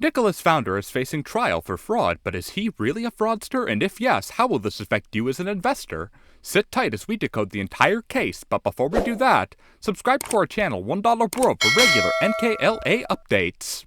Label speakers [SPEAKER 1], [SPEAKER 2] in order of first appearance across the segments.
[SPEAKER 1] Nikola's founder is facing trial for fraud, but is he really a fraudster? And if yes, how will this affect you as an investor? Sit tight as we decode the entire case, but before we do that, subscribe to our channel $1 World for regular NKLA updates.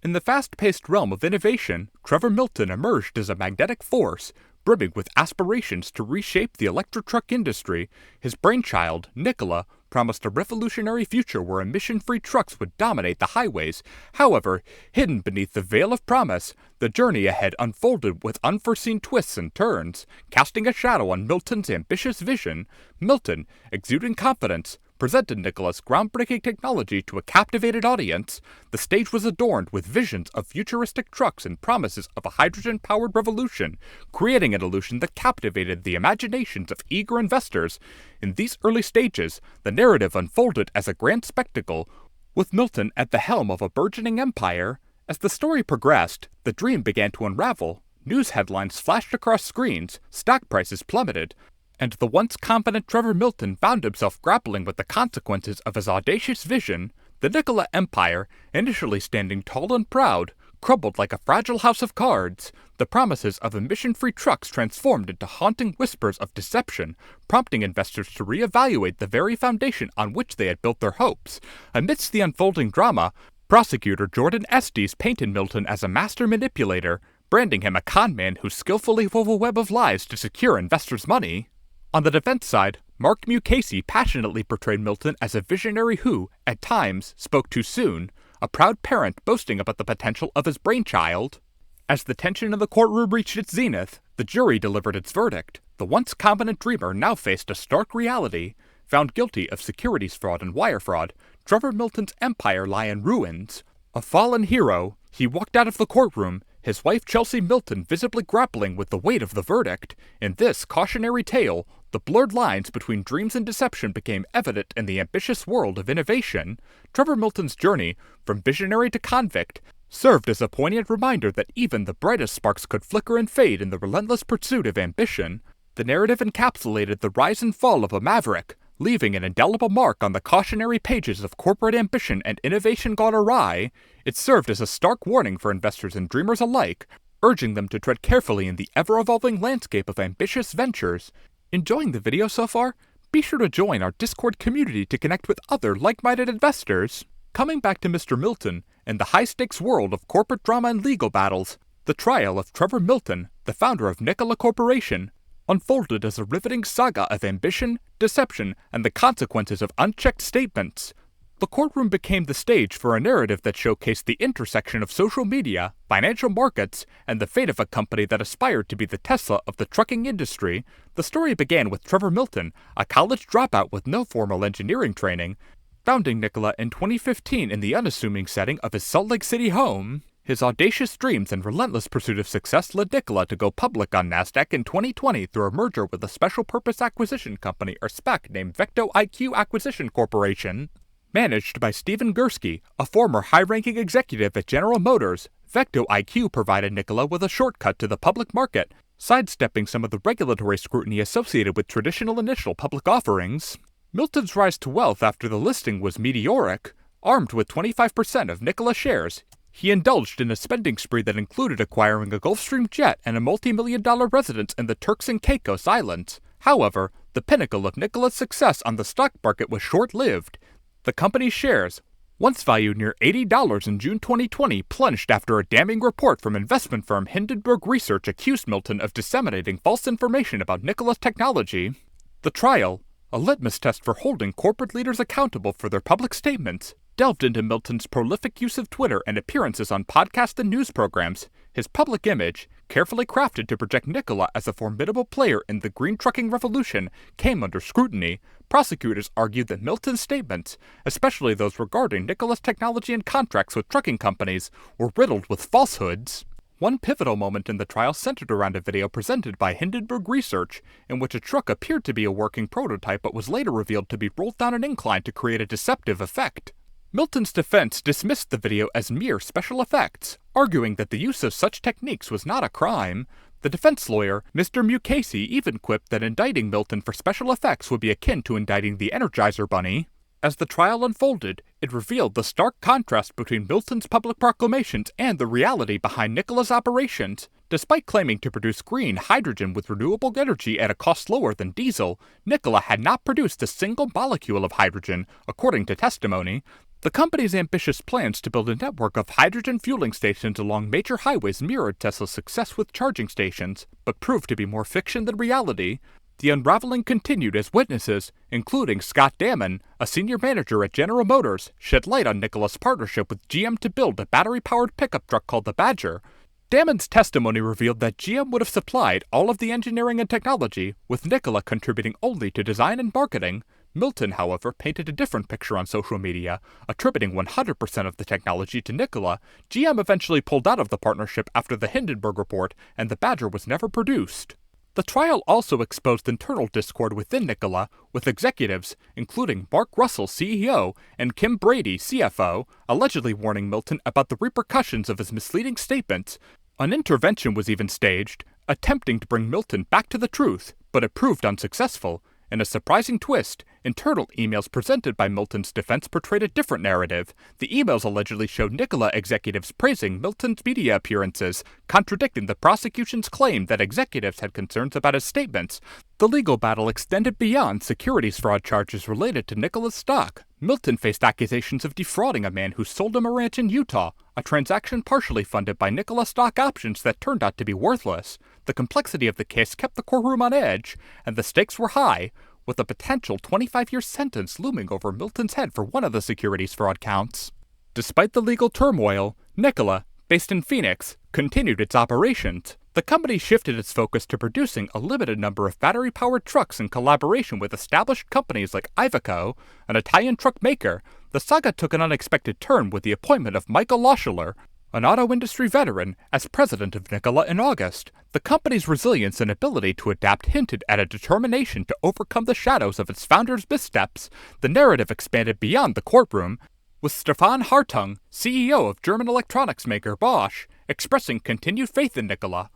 [SPEAKER 1] In the fast-paced realm of innovation, Trevor Milton emerged as a magnetic force, brimming with aspirations to reshape the electric truck industry. His brainchild, Nikola, promised a revolutionary future where emission-free trucks would dominate the highways. However, hidden beneath the veil of promise, the journey ahead unfolded with unforeseen twists and turns. Casting a shadow on Milton's ambitious vision, Milton, exuding confidence, presented Nikola's groundbreaking technology to a captivated audience. The stage was adorned with visions of futuristic trucks and promises of a hydrogen-powered revolution, creating an illusion that captivated the imaginations of eager investors. In these early stages, the narrative unfolded as a grand spectacle, with Milton at the helm of a burgeoning empire. As the story progressed, the dream began to unravel. News headlines flashed across screens, stock prices plummeted, and the once confident Trevor Milton found himself grappling with the consequences of his audacious vision. The Nikola empire, initially standing tall and proud, crumbled like a fragile house of cards. The promises of emission-free trucks transformed into haunting whispers of deception, prompting investors to reevaluate the very foundation on which they had built their hopes. Amidst the unfolding drama, prosecutor Jordan Estes painted Milton as a master manipulator, branding him a con man who skillfully wove a web of lies to secure investors' money. On the defense side, Mark Mukasey passionately portrayed Milton as a visionary who, at times, spoke too soon, a proud parent boasting about the potential of his brainchild. As the tension in the courtroom reached its zenith, the jury delivered its verdict. The once confident dreamer now faced a stark reality. Found guilty of securities fraud and wire fraud, Trevor Milton's empire lay in ruins. A fallen hero, he walked out of the courtroom, his wife Chelsea Milton visibly grappling with the weight of the verdict. In this cautionary tale, the blurred lines between dreams and deception became evident in the ambitious world of innovation. Trevor Milton's journey, from visionary to convict, served as a poignant reminder that even the brightest sparks could flicker and fade in the relentless pursuit of ambition. The narrative encapsulated the rise and fall of a maverick, leaving an indelible mark on the cautionary pages of corporate ambition and innovation gone awry. It served as a stark warning for investors and dreamers alike, urging them to tread carefully in the ever-evolving landscape of ambitious ventures. Enjoying the video so far? Be sure to join our Discord community to connect with other like-minded investors. Coming back to Mr. Milton, in the high-stakes world of corporate drama and legal battles, the trial of Trevor Milton, the founder of Nikola Corporation, unfolded as a riveting saga of ambition, deception, and the consequences of unchecked statements. The courtroom became the stage for a narrative that showcased the intersection of social media, financial markets, and the fate of a company that aspired to be the Tesla of the trucking industry. The story began with Trevor Milton, a college dropout with no formal engineering training, founding Nikola in 2015 in the unassuming setting of his Salt Lake City home. His audacious dreams and relentless pursuit of success led Nikola to go public on NASDAQ in 2020 through a merger with a special-purpose acquisition company or SPAC named VectoIQ Acquisition Corporation. Managed by Stephen Gursky, a former high-ranking executive at General Motors, VectoIQ provided Nikola with a shortcut to the public market, sidestepping some of the regulatory scrutiny associated with traditional initial public offerings. Milton's rise to wealth after the listing was meteoric. Armed with 25% of Nikola shares, he indulged in a spending spree that included acquiring a Gulfstream jet and a multi-million-dollar residence in the Turks and Caicos Islands. However, the pinnacle of Nikola's success on the stock market was short-lived. The company's shares, once valued near $80 in June 2020, plunged after a damning report from investment firm Hindenburg Research accused Milton of disseminating false information about Nikola's technology. The trial, a litmus test for holding corporate leaders accountable for their public statements, delved into Milton's prolific use of Twitter and appearances on podcasts and news programs. His public image, carefully crafted to project Nikola as a formidable player in the green trucking revolution, came under scrutiny. Prosecutors argued that Milton's statements, especially those regarding Nikola's technology and contracts with trucking companies, were riddled with falsehoods. One pivotal moment in the trial centered around a video presented by Hindenburg Research, in which a truck appeared to be a working prototype but was later revealed to be rolled down an incline to create a deceptive effect. Milton's defense dismissed the video as mere special effects, arguing that the use of such techniques was not a crime. The defense lawyer, Mr. Mukasey, even quipped that indicting Milton for special effects would be akin to indicting the Energizer Bunny. As the trial unfolded, it revealed the stark contrast between Milton's public proclamations and the reality behind Nikola's operations. Despite claiming to produce green hydrogen with renewable energy at a cost lower than diesel, Nikola had not produced a single molecule of hydrogen, according to testimony. The company's ambitious plans to build a network of hydrogen fueling stations along major highways mirrored Tesla's success with charging stations, but proved to be more fiction than reality. The unraveling continued as witnesses, including Scott Damon, a senior manager at General Motors, shed light on Nikola's partnership with GM to build a battery-powered pickup truck called the Badger. Damon's testimony revealed that GM would have supplied all of the engineering and technology, with Nikola contributing only to design and marketing. Milton, however, painted a different picture on social media, attributing 100% of the technology to Nikola. GM eventually pulled out of the partnership after the Hindenburg report, and the Badger was never produced. The trial also exposed internal discord within Nikola, with executives, including Mark Russell, CEO, and Kim Brady, CFO, allegedly warning Milton about the repercussions of his misleading statements. An intervention was even staged, attempting to bring Milton back to the truth, but it proved unsuccessful. In a surprising twist, internal emails presented by Milton's defense portrayed a different narrative. The emails allegedly showed Nikola executives praising Milton's media appearances, contradicting the prosecution's claim that executives had concerns about his statements. The legal battle extended beyond securities fraud charges related to Nikola's stock. Milton faced accusations of defrauding a man who sold him a ranch in Utah, a transaction partially funded by Nikola stock options that turned out to be worthless. The complexity of the case kept the courtroom on edge, and the stakes were high, with a potential 25-year sentence looming over Milton's head for one of the securities fraud counts. Despite the legal turmoil, Nikola, based in Phoenix, continued its operations. The company shifted its focus to producing a limited number of battery-powered trucks in collaboration with established companies like Iveco, an Italian truck maker. The saga took an unexpected turn with the appointment of Michael Loscheller, an auto industry veteran, as president of Nikola in August. The company's resilience and ability to adapt hinted at a determination to overcome the shadows of its founder's missteps. The narrative expanded beyond the courtroom, with Stefan Hartung, CEO of German electronics maker Bosch, expressing continued faith in Nikola.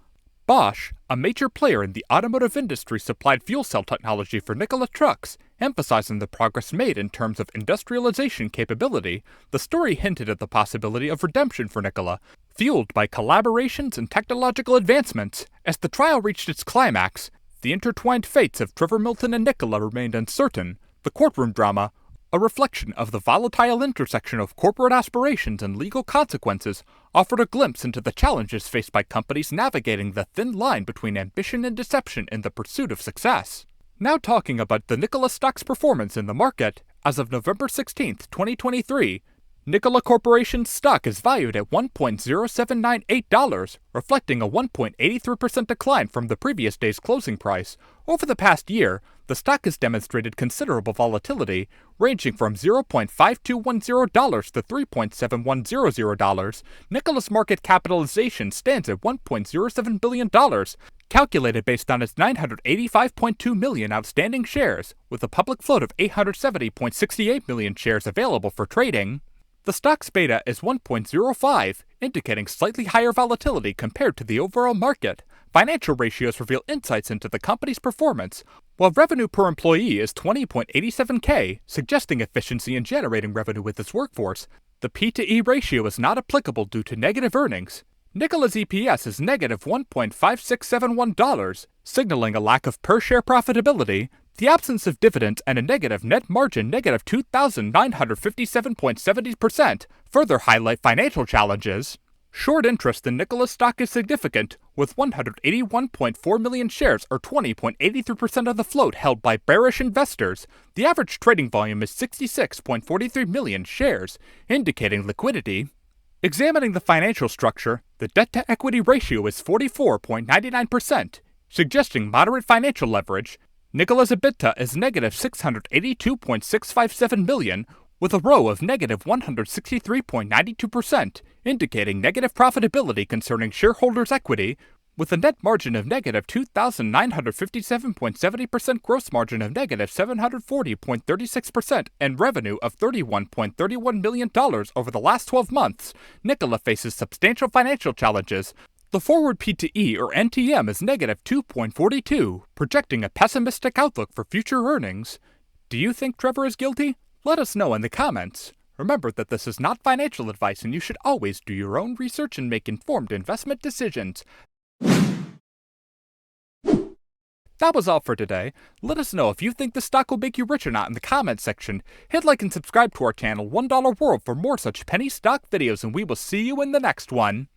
[SPEAKER 1] Bosch, a major player in the automotive industry, supplied fuel cell technology for Nikola trucks, emphasizing the progress made in terms of industrialization capability. The story hinted at the possibility of redemption for Nikola, fueled by collaborations and technological advancements. As the trial reached its climax, the intertwined fates of Trevor Milton and Nikola remained uncertain. The courtroom drama, a reflection of the volatile intersection of corporate aspirations and legal consequences, offered a glimpse into the challenges faced by companies navigating the thin line between ambition and deception in the pursuit of success. Now talking about the Nikola stock's performance in the market, as of November 16, 2023, Nikola Corporation's stock is valued at $1.0798, reflecting a 1.83% decline from the previous day's closing price. Over the past year, the stock has demonstrated considerable volatility, ranging from $0.5210 to $3.7100. Nikola's market capitalization stands at $1.07 billion, calculated based on its 985.2 million outstanding shares, with a public float of 870.68 million shares available for trading. The stock's beta is 1.05, indicating slightly higher volatility compared to the overall market. Financial ratios reveal insights into the company's performance, while revenue per employee is $20.87K, suggesting efficiency in generating revenue with its workforce. The P/E ratio is not applicable due to negative earnings. Nikola's EPS is negative $1.5671, signaling a lack of per-share profitability. The absence of dividends and a negative net margin, negative 2,957.70%, further highlight financial challenges. Short interest in Nikola's stock is significant, with 181.4 million shares, or 20.83% of the float, held by bearish investors. The average trading volume is 66.43 million shares, indicating liquidity. Examining the financial structure, the debt-to-equity ratio is 44.99%, suggesting moderate financial leverage. Nikola's EBITDA is negative $682.657 million, with a ROE of negative 163.92%, indicating negative profitability concerning shareholders' equity, with a net margin of negative 2,957.70%, gross margin of negative 740.36%, and revenue of $31.31 million over the last 12 months. Nikola faces substantial financial challenges. The forward P/E or NTM is negative 2.42, projecting a pessimistic outlook for future earnings. Do you think Trevor is guilty? Let us know in the comments. Remember that this is not financial advice and you should always do your own research and make informed investment decisions. That was all for today. Let us know if you think the stock will make you rich or not in the comments section. Hit like and subscribe to our channel $1 World for more such penny stock videos, and we will see you in the next one.